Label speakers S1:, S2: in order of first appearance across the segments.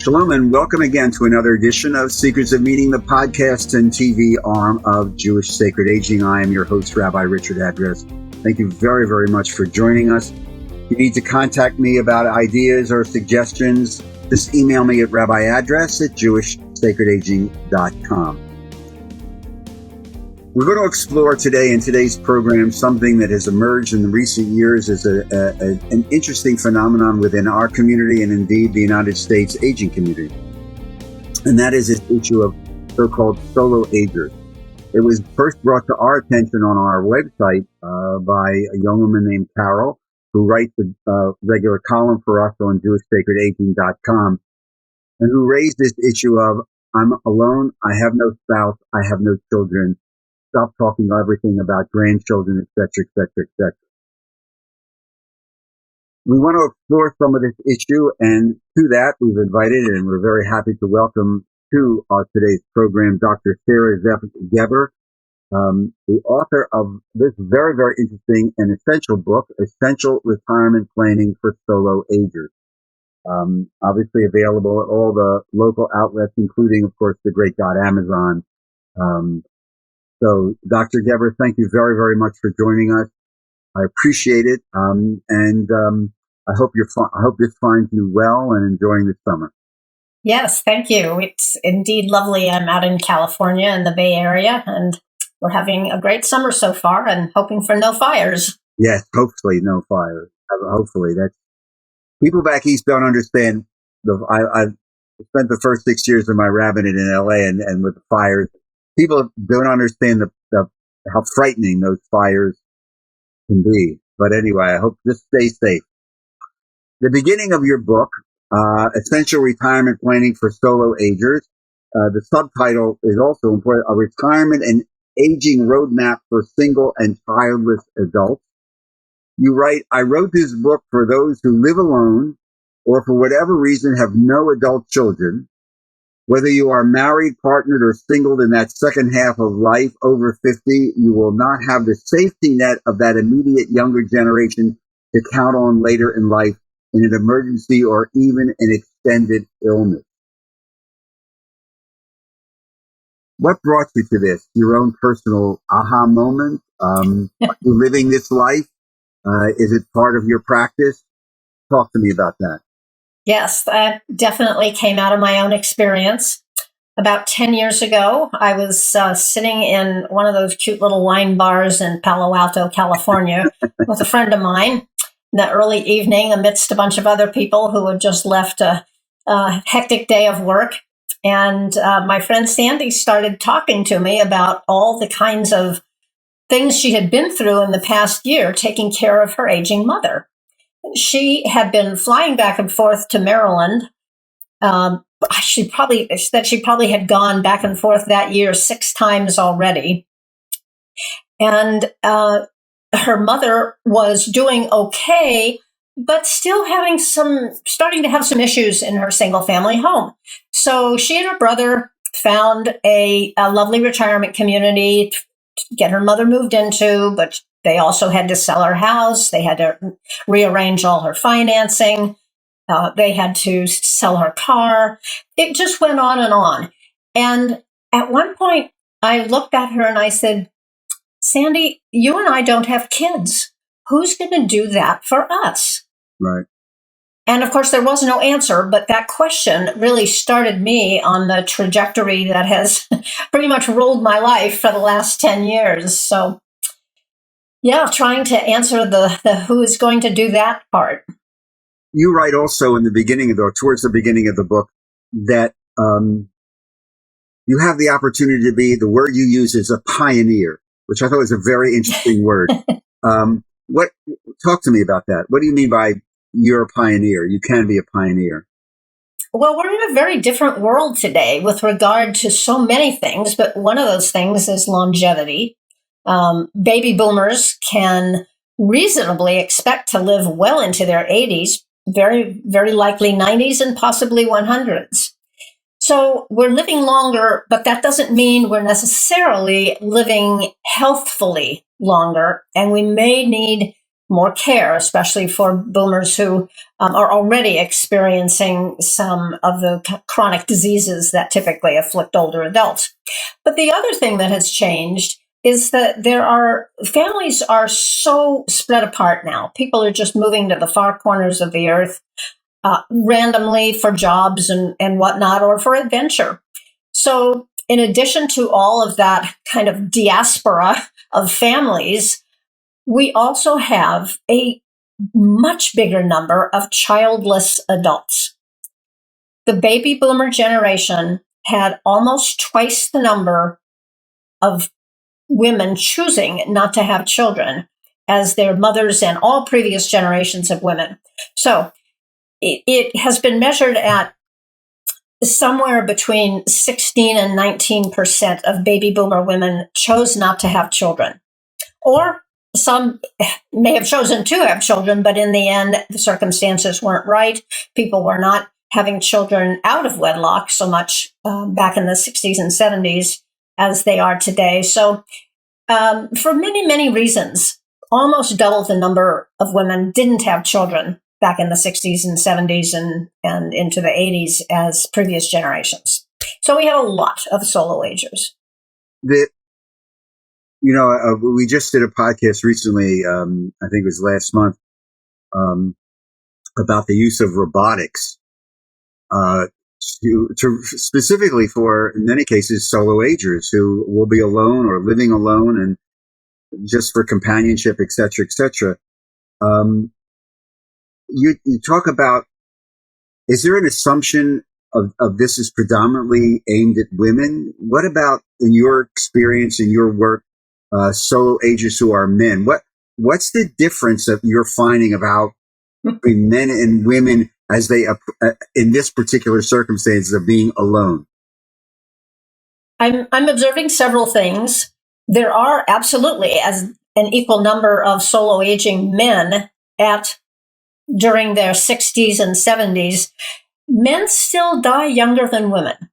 S1: Shalom and welcome again to another edition of Secrets of Meaning, the podcast and TV arm of Jewish Sacred Aging. I am your host, Rabbi Richard Address. Thank you very, very much for joining us. If you need to contact me about ideas or suggestions, just email me at rabbiaddress@jewishsacredaging.com. We're going to explore today in today's program something that has emerged in recent years as an interesting phenomenon within our community and indeed the United States aging community. And that is this issue of so-called Solo Agers. It was first brought to our attention on our website by a young woman named Carol, who writes a regular column for us on jewishsacredaging.com, and who raised this issue of, I'm alone, I have no spouse, I have no children. Stop talking everything about grandchildren, etc., etc., etc. We want to explore some of this issue, and to that, we've invited, and we're very happy to welcome to our today's program, Dr. Sara Zeff Geber, the author of this very, very interesting and essential book, Essential Retirement Planning for Solo Agers. Obviously available at all the local outlets, including, of course, the great God Amazon. So, Dr. Geber, thank you very, very much for joining us. I appreciate it, and I hope this finds you well and enjoying the summer.
S2: Yes, thank you. It's indeed lovely. I'm out in California in the Bay Area, and we're having a great summer so far, and hoping for no fires.
S1: Yes, hopefully no fires. Hopefully, that's people back east don't understand. I've spent the first 6 years of my rabbinate in LA, and with the fires. People don't understand how frightening those fires can be. But anyway, I hope just stay safe. The beginning of your book, Essential Retirement Planning for Solo Agers, the subtitle is also important, A Retirement and Aging Roadmap for Single and Childless Adults. You write, I wrote this book for those who live alone or for whatever reason have no adult children. Whether you are married, partnered, or single in that second half of life over 50, you will not have the safety net of that immediate younger generation to count on later in life in an emergency or even an extended illness. What brought you to this? Your own personal aha moment? Are you living this life? Is it part of your practice? Talk to me about that.
S2: Yes, that definitely came out of my own experience. About 10 years ago, I was sitting in one of those cute little wine bars in Palo Alto, California, with a friend of mine in the early evening amidst a bunch of other people who had just left a hectic day of work. And my friend Sandy started talking to me about all the kinds of things she had been through in the past year, taking care of her aging mother. She had been flying back and forth to Maryland. She probably had gone back and forth that year 6 times already. And her mother was doing okay, but still starting to have some issues in her single family home. So she and her brother found a lovely retirement community to get her mother moved into, but they also had to sell her house. They had to rearrange all her financing. They had to sell her car. It just went on and on. And at one point, I looked at her and I said, Sandy, you and I don't have kids. Who's going to do that for us?
S1: Right.
S2: And of course, there was no answer, but that question really started me on the trajectory that has pretty much ruled my life for the last 10 years. So, yeah, trying to answer the who is going to do that part.
S1: You write also in the beginning towards the beginning of the book that you have the opportunity to be, the word you use is a pioneer, which I thought was a very interesting word. Talk to me about that. What do you mean by you're a pioneer? You can be a pioneer.
S2: Well, we're in a very different world today with regard to so many things, but one of those things is longevity. Baby boomers can reasonably expect to live well into their 80s, very, very likely 90s and possibly 100s. So we're living longer, but that doesn't mean we're necessarily living healthfully longer, and we may need more care, especially for boomers who are already experiencing some of the chronic diseases that typically afflict older adults. But the other thing that has changed is that families are so spread apart now. People are just moving to the far corners of the earth randomly for jobs and whatnot, or for adventure. So in addition to all of that kind of diaspora of families, we also have a much bigger number of childless adults. The baby boomer generation had almost twice the number of women choosing not to have children as their mothers and all previous generations of women. So it has been measured at somewhere between 16 and 19% of baby boomer women chose not to have children. Or some may have chosen to have children, but in the end, the circumstances weren't right. People were not having children out of wedlock so much back in the 60s and 70s as they are today. So for many, many reasons, almost double the number of women didn't have children back in the 60s and 70s and into the 80s as previous generations. So we have a lot of solo agers.
S1: We just did a podcast recently, I think it was last month, about the use of robotics to specifically for, in many cases, solo agers who will be alone or living alone and just for companionship, et cetera, et cetera. You talk about, is there an assumption of this is predominantly aimed at women? What about, in your experience, in your work, solo agers who are men? What's the difference that you're finding about between men and women as they, in this particular circumstance of being alone?
S2: I'm observing several things. There are absolutely as an equal number of solo aging men during their 60s and 70s. Men still die younger than women.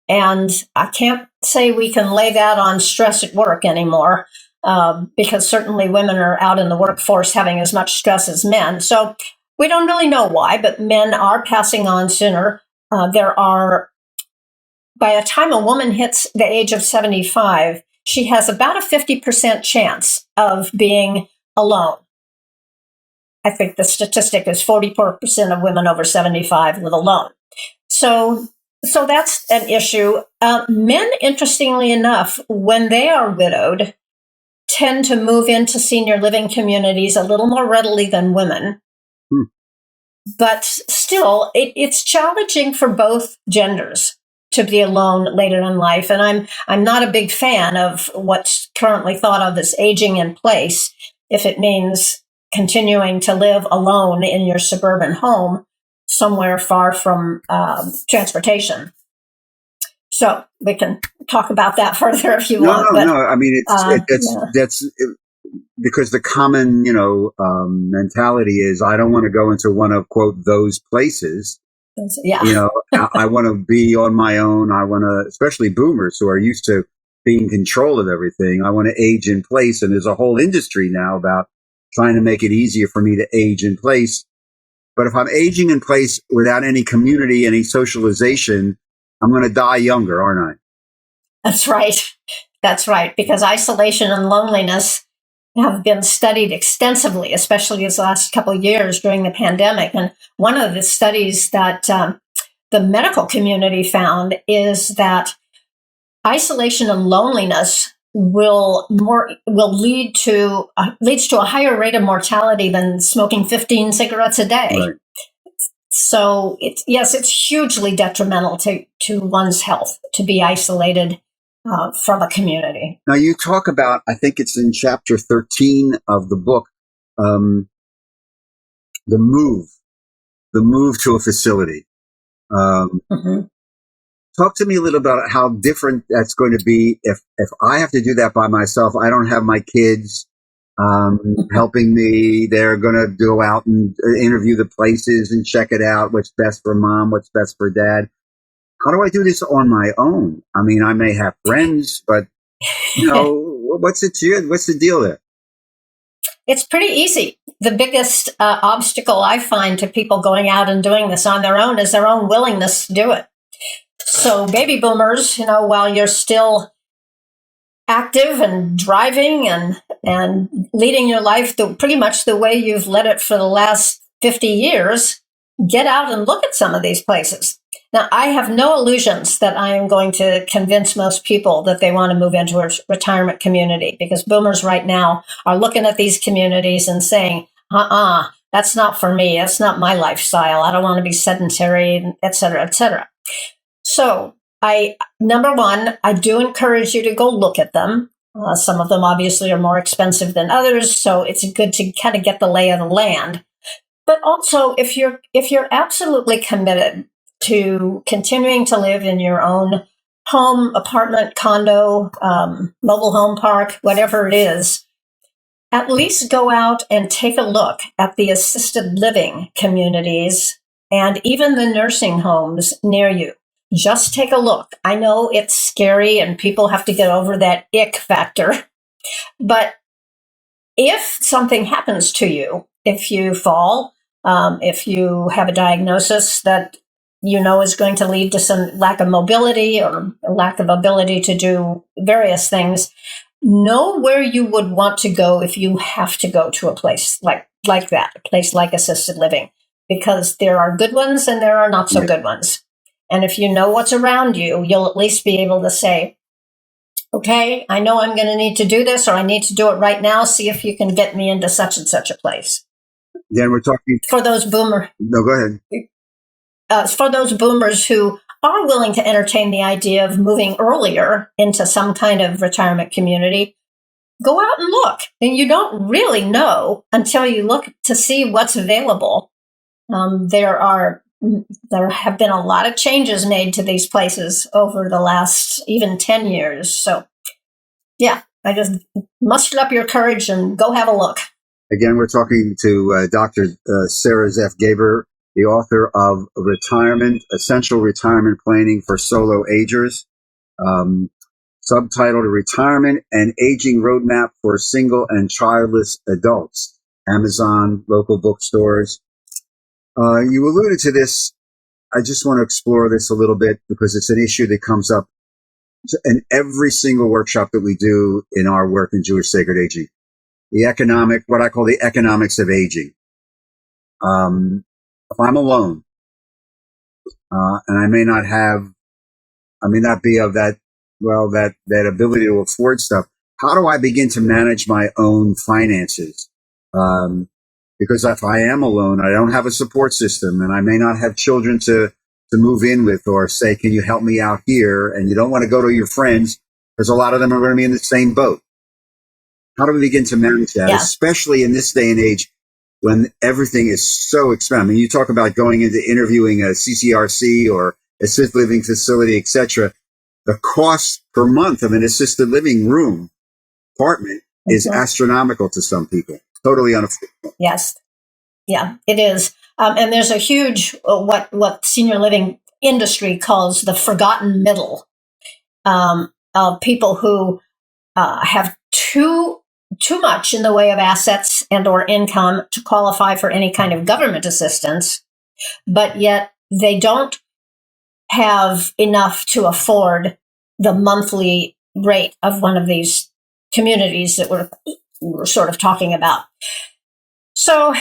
S2: And I can't say we can lay that on stress at work anymore, because certainly women are out in the workforce having as much stress as men. So we don't really know why, but men are passing on sooner. By the time a woman hits the age of 75, she has about a 50% chance of being alone. I think the statistic is 44% of women over 75 live alone. So that's an issue. Men, interestingly enough, when they are widowed, tend to move into senior living communities a little more readily than women. But still, it's challenging for both genders to be alone later in life. And I'm not a big fan of what's currently thought of as aging in place, if it means continuing to live alone in your suburban home somewhere far from transportation. So we can talk about that further if you want.
S1: No. I mean, that's because the common, mentality is, I don't want to go into one of, quote, those places.
S2: Yeah.
S1: I want to be on my own. I want to, especially boomers who are used to being in control of everything. I want to age in place. And there's a whole industry now about trying to make it easier for me to age in place. But if I'm aging in place without any community, any socialization, I'm going to die younger, aren't I?
S2: That's right. That's right. Because isolation and loneliness have been studied extensively, especially these last couple of years during the pandemic. And one of the studies that the medical community found is that isolation and loneliness leads to a higher rate of mortality than smoking 15 cigarettes a day.
S1: Right.
S2: So it's hugely detrimental to one's health to be isolated from a community.
S1: Now you talk about, I think it's in chapter 13 of the book, the move to a facility. Talk to me a little about how different that's going to be if I have to do that by myself. I don't have my kids helping me. They're going to go out and interview the places and check it out. What's best for mom? What's best for dad? How do I do this on my own? I mean, I may have friends, but what's the deal there?
S2: It's pretty easy. the biggest obstacle I find to people going out and doing this on their own is their own willingness to do it. So baby boomers, while you're still active and driving and leading your life pretty much the way you've led it for the last 50 years, get out and look at some of these places. Now, I have no illusions that I am going to convince most people that they want to move into a retirement community, because boomers right now are looking at these communities and saying, that's not for me. That's not my lifestyle. I don't want to be sedentary, et cetera, et cetera. So number one, I do encourage you to go look at them. Some of them obviously are more expensive than others, so it's good to kind of get the lay of the land. But also, if you're absolutely committed to continuing to live in your own home, apartment, condo, mobile home park, whatever it is, at least go out and take a look at the assisted living communities and even the nursing homes near you. Just take a look. I know it's scary and people have to get over that ick factor, but if something happens to you, if you fall, if you have a diagnosis that is going to lead to some lack of mobility or a lack of ability to do various things, know where you would want to go if you have to go to a place like that, a place like assisted living, because there are good ones and there are not so good ones. And if you know what's around you, you'll at least be able to say, okay, I know I'm going to need to do this, or I need to do it right now. See if you can get me into such and such a place.
S1: Then we're talking
S2: for those boomers.
S1: No, go ahead.
S2: For those boomers who are willing to entertain the idea of moving earlier into some kind of retirement community, go out and look. And you don't really know until you look to see what's available. There have been a lot of changes made to these places over the last even 10 years. So, yeah, I just muster up your courage and go have a look.
S1: Again, we're talking to Dr. Sara Zeff Geber, the author of Essential Retirement Planning for Solo Agers, subtitled Retirement and Aging Roadmap for Single and Childless Adults, Amazon, local bookstores. You alluded to this. I just want to explore this a little bit because it's an issue that comes up in every single workshop that we do in our work in Jewish Sacred Aging. What I call the economics of aging. If I'm alone, and I may not be of that ability to afford stuff, how do I begin to manage my own finances? Because if I am alone, I don't have a support system, and I may not have children to move in with or say, can you help me out here? And you don't want to go to your friends because a lot of them are going to be in the same boat. How do we begin to manage that, especially in this day and age when everything is so expensive? I mean, you talk about going into interviewing a CCRC or assisted living facility, etc. The cost per month of an assisted living room apartment is astronomical to some people. Totally unaffordable.
S2: Yes. Yeah, it is. And there's a huge, what senior living industry calls the forgotten middle, of people who have too much in the way of assets and or income to qualify for any kind of government assistance, but yet they don't have enough to afford the monthly rate of one of these communities that we're sort of talking about. So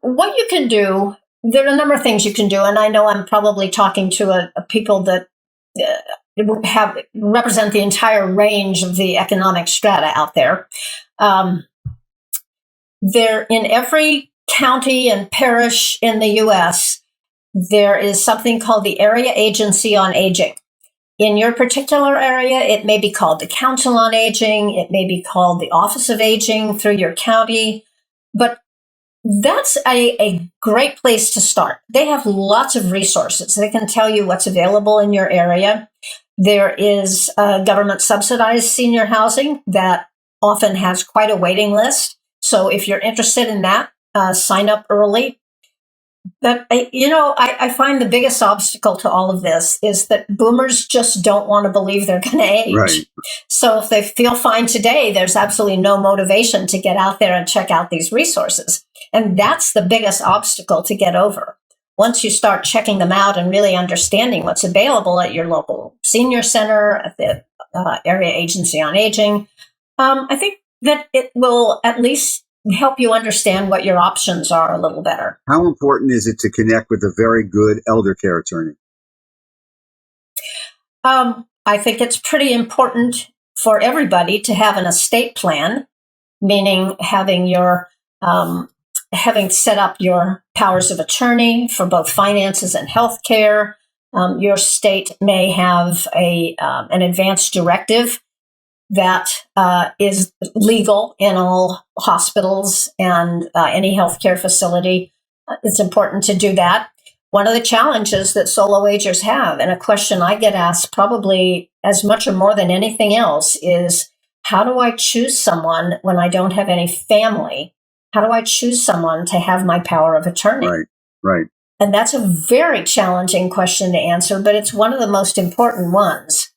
S2: what you can do, there are a number of things you can do, and I know I'm probably talking to a people that represent the entire range of the economic strata out there. There, in every county and parish in the U.S., there is something called the Area Agency on Aging. In your particular area, it may be called the Council on Aging. It may be called the Office of Aging through your county. But that's a great place to start. They have lots of resources. They can tell you what's available in your area. There is government subsidized senior housing that often has quite a waiting list. So if you're interested in that, sign up early. I find the biggest obstacle to all of this is that boomers just don't want to believe they're going to
S1: Right.
S2: age. So if they feel fine today, there's absolutely no motivation to get out there and check out these resources. And that's the biggest obstacle to get over. Once you start checking them out and really understanding what's available at your local senior center, at the area agency on aging, I think that it will at least help you understand what your options are a little better.
S1: How important is it to connect with a very good elder care attorney?
S2: I think it's pretty important for everybody to have an estate plan, meaning having set up your powers of attorney for both finances and health care. Your state may have an advance directive that is legal in all hospitals and any healthcare facility. It's important to do that. One of the challenges that solo agers have, and a question I get asked probably as much or more than anything else, is how do I choose someone when I don't have any family? How do I choose someone to have my power of attorney?
S1: Right, right.
S2: And that's a very challenging question to answer, but it's one of the most important ones.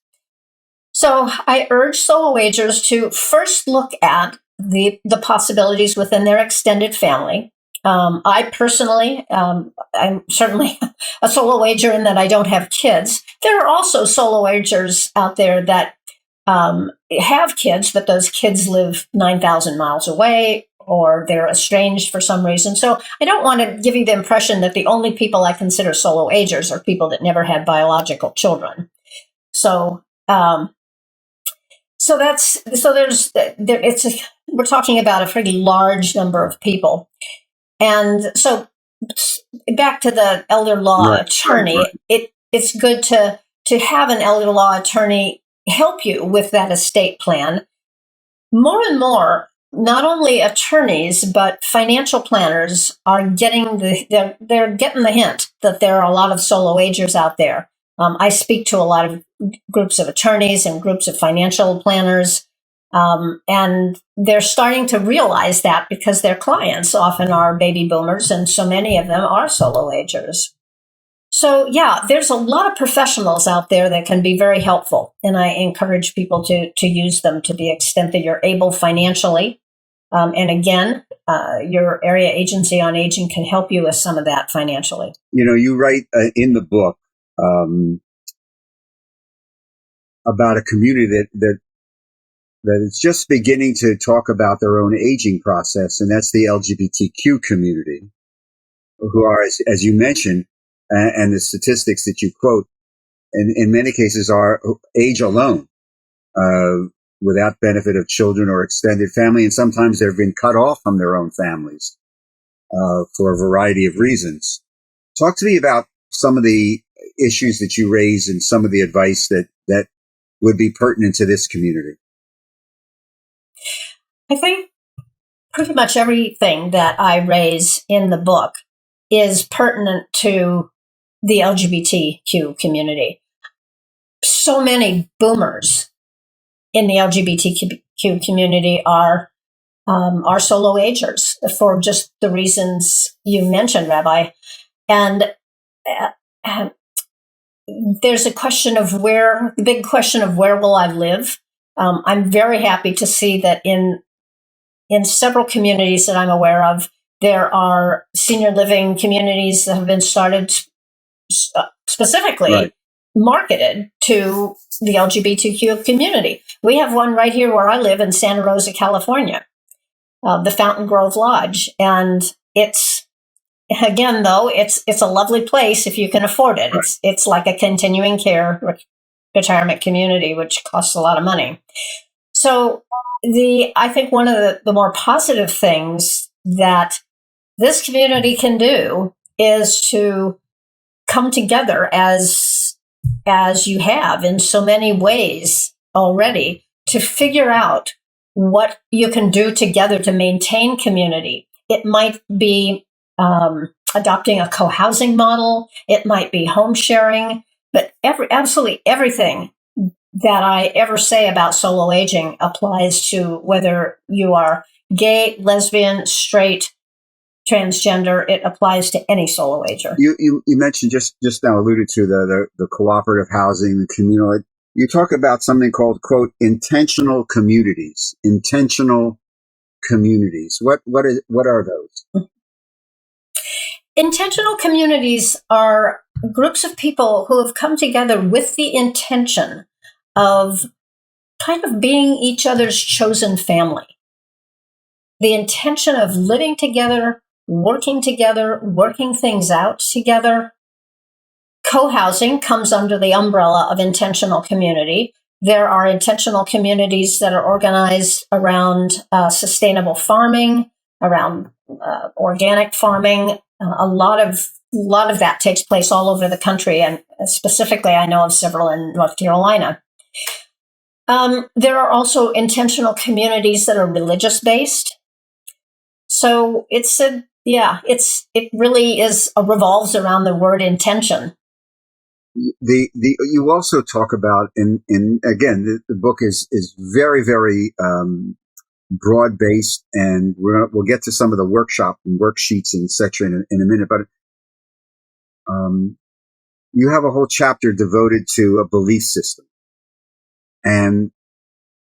S2: So I urge solo agers to first look at the possibilities within their extended family. I personally, I'm certainly a solo ager in that I don't have kids. There are also solo agers out there that have kids, but those kids live 9,000 miles away or they're estranged for some reason. So I don't want to give you the impression that the only people I consider solo agers are people that never had biological children. We're talking about a pretty large number of people. And so back to the elder law attorney, it's good to have an elder law attorney help you with that estate plan. More and more, not only attorneys, but financial planners are getting they're getting the hint that there are a lot of solo agers out there. I speak to a lot of groups of attorneys and groups of financial planners, and they're starting to realize that because their clients often are baby boomers, and so many of them are solo agers. So, yeah, there's a lot of professionals out there that can be very helpful, and I encourage people to use them to the extent that you're able financially. And again, your area agency on aging can help you with some of that financially.
S1: You write in the book about a community that is just beginning to talk about their own aging process, and that's the LGBTQ community, who are, as you mentioned, and the statistics that you quote, in many cases are age alone, without benefit of children or extended family, and sometimes they've been cut off from their own families for a variety of reasons. Talk to me about some of the issues that you raise and some of the advice that would be pertinent to this community.
S2: I think pretty much everything that I raise in the book is pertinent to the LGBTQ community. So many boomers in the LGBTQ community are solo agers for just the reasons you mentioned, Rabbi. And there's a question of the big question of where will I live? I'm very happy to see that in several communities that I'm aware of, there are senior living communities that have been started specifically marketed to the LGBTQ community. We have one right here where I live in Santa Rosa, California, the Fountain Grove Lodge. And it's a lovely place if you can afford it. It's like a continuing care retirement community, which costs a lot of money. So I think one of the more positive things that this community can do is to come together as you have in so many ways already to figure out what you can do together to maintain community. It might be adopting a co-housing model. It might be home sharing, but absolutely everything that I ever say about solo aging applies to whether you are gay, lesbian, straight, transgender, it applies to any solo ager.
S1: You mentioned just now alluded to the cooperative housing, the communal. You talk about something called, quote, intentional communities. Intentional communities. What are those?
S2: Intentional communities are groups of people who have come together with the intention of kind of being each other's chosen family. The intention of living together, working things out together. Co-housing comes under the umbrella of intentional community. There are intentional communities that are organized around sustainable farming, around organic farming. A lot of that takes place all over the country, and specifically, I know of several in North Carolina. There are also intentional communities that are religious based. So it really revolves around the word intention.
S1: You also talk about, and again, the book is very, very broad based, and we'll get to some of the workshop and worksheets and section in a minute. But you have a whole chapter devoted to a belief system, and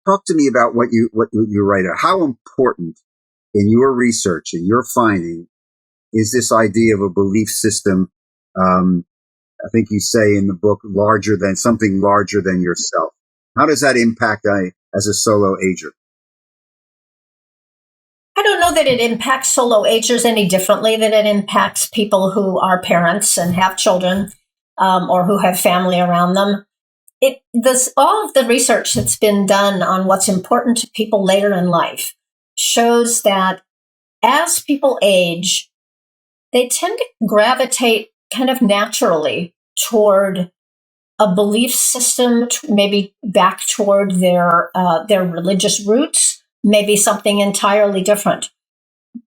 S1: talk to me about what you write. How important in your research and your finding is this idea of a belief system? I think you say in the book, something larger than yourself. How does that impact as a solo ager?
S2: I don't know that it impacts solo agers any differently than it impacts people who are parents and have children, or who have family around them. All of the research that's been done on what's important to people later in life shows that as people age, they tend to gravitate kind of naturally toward a belief system, maybe back toward their religious roots, maybe something entirely different,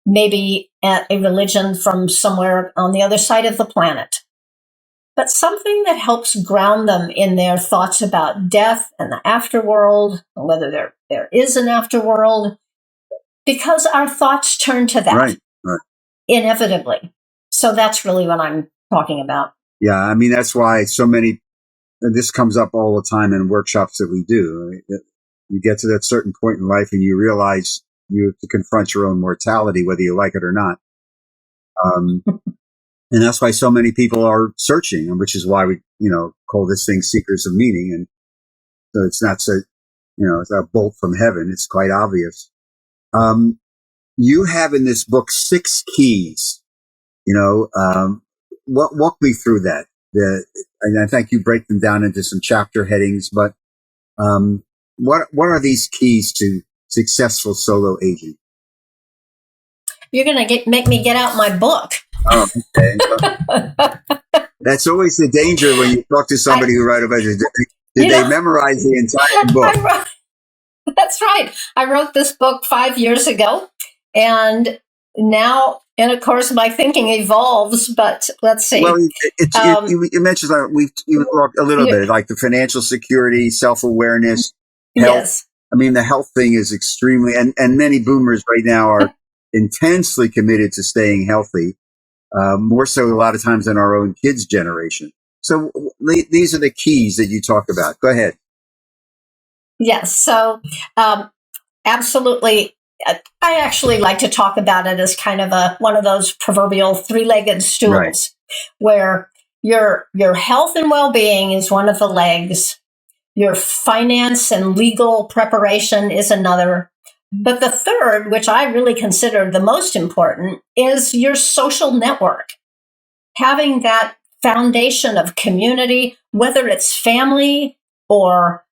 S2: maybe a religion from somewhere on the other side of the planet, but something that helps ground them in their thoughts about death and the afterworld, and whether there is an afterworld, because our thoughts turn to that.
S1: Right.
S2: Inevitably. So that's really what I'm talking about.
S1: Yeah, I mean, that's why this comes up all the time in workshops that we do. Right? You get to that certain point in life and you realize you have to confront your own mortality, whether you like it or not. And that's why so many people are searching, and which is why we, call this thing Seekers of Meaning. And so it's not it's a bolt from heaven. It's quite obvious. You have in this book 6 keys. Walk me through that. And I think you break them down into some chapter headings. But what are these keys to successful solo aging?
S2: You're going to make me get out my book.
S1: Oh, okay. That's always the danger when you talk to somebody who wrote about it. Did they memorize the entire book?
S2: That's right. I wrote this book 5 years ago, and now, and of course, my thinking evolves. But let's see.
S1: Well, you mentioned you talked a little bit like the financial security, self-awareness, health.
S2: Yes.
S1: I mean, the health thing is extremely, and many boomers right now are intensely committed to staying healthy, more so a lot of times than our own kids' generation. So these are the keys that you talk about. Go ahead.
S2: Yes. So absolutely. I actually like to talk about it as kind of one of those proverbial 3-legged stools, right, where your health and well-being is one of the legs. Your finance and legal preparation is another. But the third, which I really consider the most important, is your social network. Having that foundation of community, whether it's family or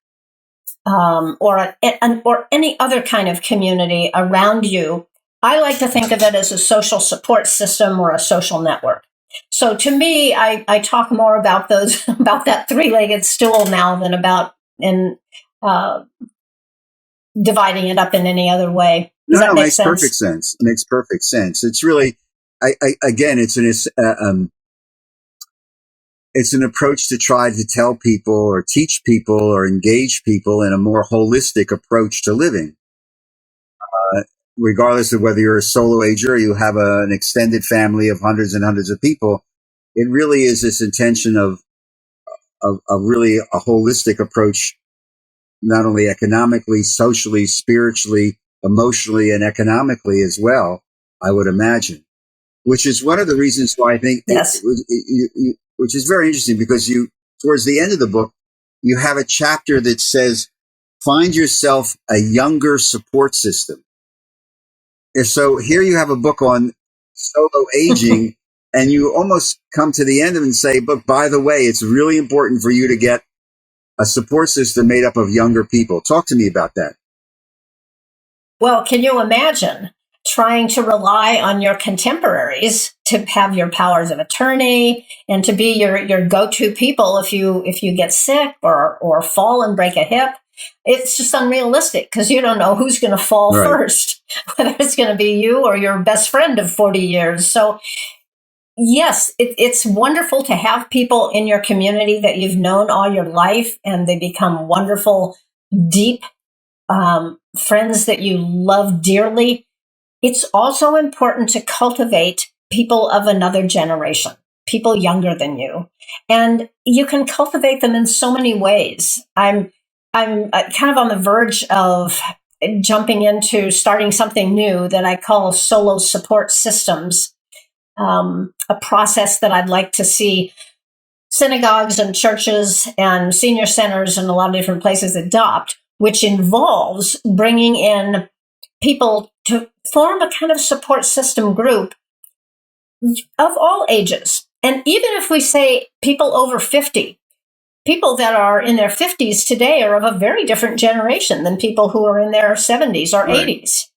S2: any other kind of community around you. I like to think of it as a social support system or a social network. So to me, I talk more about about that 3-legged stool now than about dividing it up in any other way. Does that make sense?
S1: Perfect sense. It makes perfect sense. It's really, again, it's an approach to try to tell people or teach people or engage people in a more holistic approach to living. regardless of whether you're a solo ager or you have an extended family of hundreds and hundreds of people, it really is this intention of really a holistic approach, not only economically, socially, spiritually, emotionally, and economically as well, I would imagine, which is one of the reasons why I think,
S2: Yes.
S1: which is very interesting, because towards the end of the book, you have a chapter that says, find yourself a younger support system. And so here you have a book on solo aging, and you almost come to the end of it and say, but by the way, it's really important for you to get a support system made up of younger people. Talk to me about that.
S2: Well, can you imagine trying to rely on your contemporaries to have your powers of attorney and to be your go-to people if you get sick or fall and break a hip? It's just unrealistic because you don't know who's going to fall
S1: Right.
S2: first, whether it's going to be you or your best friend of 40 years. So yes, it's wonderful to have people in your community that you've known all your life, and they become wonderful, deep friends that you love dearly. It's also important to cultivate people of another generation, people younger than you, and you can cultivate them in so many ways. I'm kind of on the verge of jumping into starting something new that I call solo support systems, a process that I'd like to see synagogues and churches and senior centers and a lot of different places adopt, which involves bringing in people to form a kind of support system group of all ages. And even if we say people over 50, people that are in their 50s today are of a very different generation than people who are in their 70s or
S1: Right.
S2: 80s.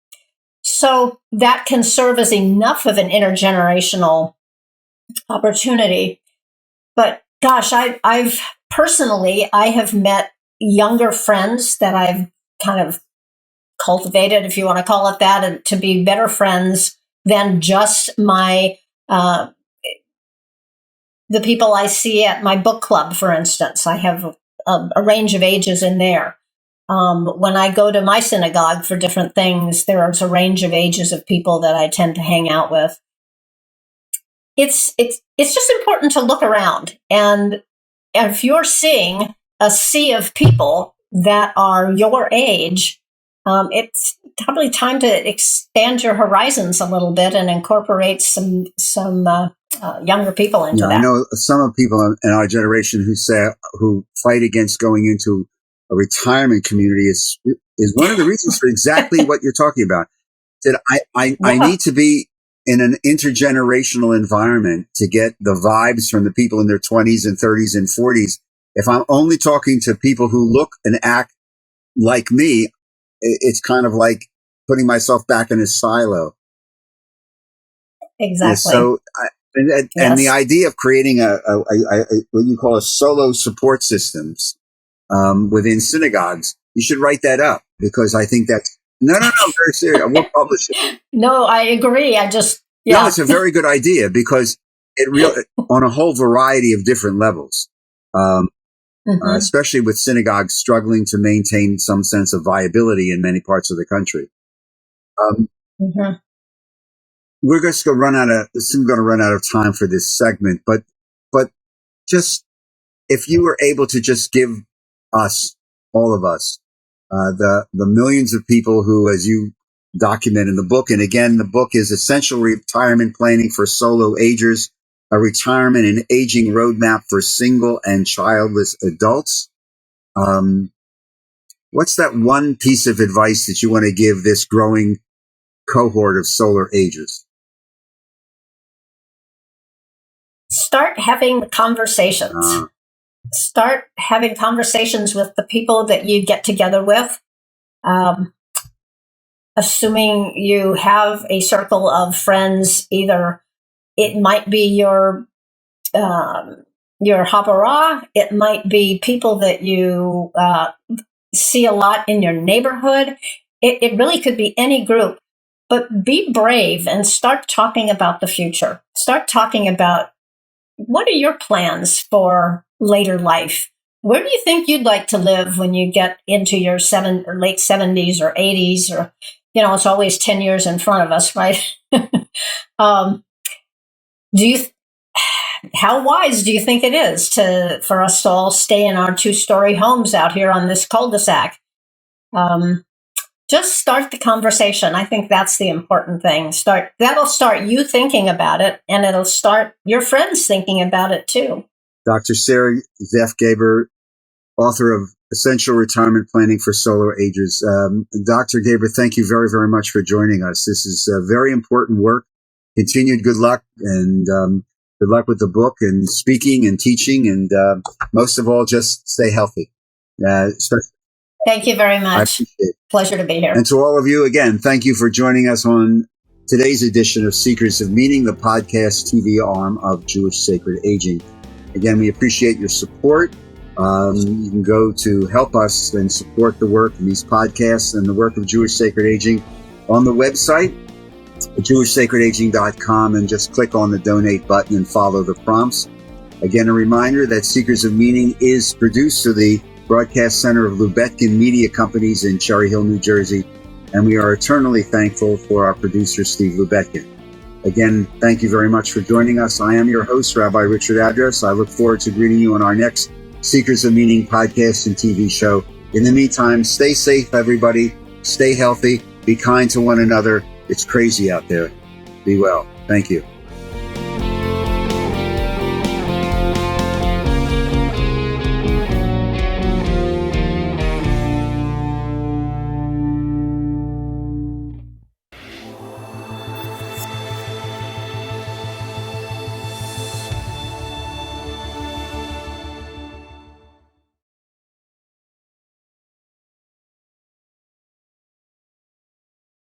S2: So that can serve as enough of an intergenerational opportunity. But gosh, I've personally, I have met younger friends that I've kind of cultivated, if you want to call it that, and to be better friends than just my the people I see at my book club, for instance. I have a range of ages in there. When I go to my synagogue for different things, there's a range of ages of people that I tend to hang out with. It's just important to look around, and if you're seeing a sea of people that are your age, it's probably time to expand your horizons a little bit and incorporate some younger people into that.
S1: I know some of people in our generation who fight against going into a retirement community is one of the reasons for exactly what you're talking about. That I need to be in an intergenerational environment to get the vibes from the people in their 20s and 30s and 40s. If I'm only talking to people who look and act like me, it's kind of like putting myself back in a silo.
S2: Exactly.
S1: Yeah, so, and the idea of creating a what you call a solo support systems within synagogues, you should write that up, because I think that's no, very serious. We'll publish it.
S2: No, I agree.
S1: No, it's a very good idea, because it on a whole variety of different levels, especially with synagogues struggling to maintain some sense of viability in many parts of the country. We're just going to run out of time for this segment, but just if you were able to just give us, all of us, the millions of people who, as you document in the book, and again, the book is Essential Retirement Planning for Solo Agers, a retirement and aging roadmap for single and childless adults. What's that one piece of advice that you want to give this growing cohort of solo agers?
S2: Start having conversations. Start having conversations with the people that you get together with. Assuming you have a circle of friends, either it might be your Habarah, it might be people that you see a lot in your neighborhood. It really could be any group, but be brave and start talking about the future. Start talking about, what are your plans for later life? Where do you think you'd like to live when you get into your late 70s or 80s? Or it's always 10 years in front of us, right? um, do you, how wise do you think it is for us to all stay in our 2-story homes out here on this cul-de-sac? Just start the conversation. I think that's the important thing. That'll start you thinking about it, and it'll start your friends thinking about it too.
S1: Dr. Sara Zeff Geber, author of Essential Retirement Planning for Solo Agers. Dr. Geber, thank you very, very much for joining us. This is very important work. Continued good luck, and good luck with the book and speaking and teaching, and most of all, just stay healthy.
S2: Thank you very much.
S1: I appreciate it.
S2: Pleasure to be here.
S1: And to all of you, again, thank you for joining us on today's edition of Secrets of Meaning, the podcast TV arm of Jewish Sacred Aging. Again, we appreciate your support. You can go to help us and support the work of these podcasts and the work of Jewish Sacred Aging on the website, jewishsacredaging.com, and just click on the donate button and follow the prompts. Again, a reminder that Secrets of Meaning is produced through the Broadcast Center of Lubetkin Media Companies in Cherry Hill, New Jersey, and we are eternally thankful for our producer, Steve Lubetkin. Again, thank you very much for joining us. I am your host, Rabbi Richard Adras. I look forward to greeting you on our next Secrets of Meaning podcast and TV show. In the meantime, stay safe, everybody. Stay healthy. Be kind to one another. It's crazy out there. Be well. Thank you.